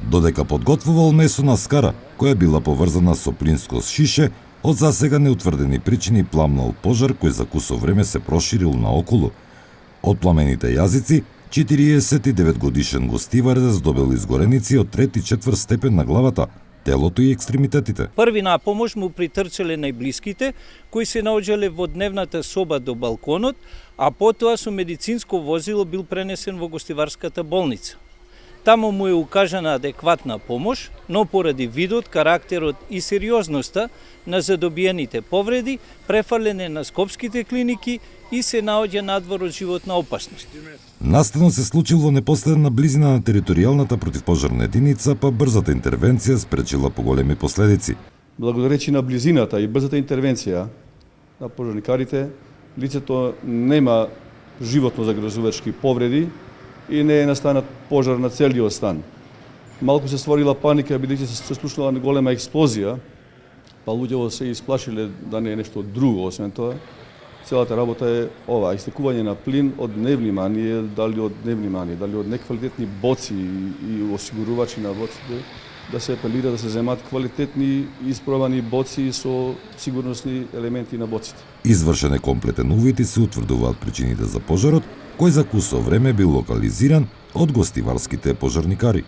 Додека подготвувал месо на скара, која била поврзана со плинско шише, од засега неутврдени причини пламнал пожар кој за кусо време се проширил наоколу. Од пламените јазици, 49 годишен гостиварец добил изгореници од 3 и 4 степен на главата, телото и екстремитетите. Први на помош му притрчале најблиските, кои се наоѓале во дневната соба до балконот, а потоа со медицинско возило бил пренесен во гостиварската болница. Таму му е укажана адекватна помош, но поради видот, карактерот и сериозноста на задобиените повреди, префален на скопските клиники и се наоѓа надвор од животна опасност. Настанот се случил во непосредна близина на територијалната противпожарна единица, па брзата интервенција спречила поголеми последици. Благодаречи на близината и брзата интервенција на пожарникарите, лицето нема животно загрозувачки повреди и не е настанат пожар на целиот стан. Малку се створила паника, бидејќи се слушнала голема експлозија, па луѓето се исплашиле да не е нешто друго освен тоа. Целата работа е ова, истекување на плин од невнимание, дали од неквалитетни боци и осигурувачи на боците, да се апелира да се земат квалитетни испробани боци со сигурносни елементи на боците. Извршен е комплетен увид и се утврдуваат причините за пожарот, кој за кусо време бил локализиран од гостиварските пожарникари.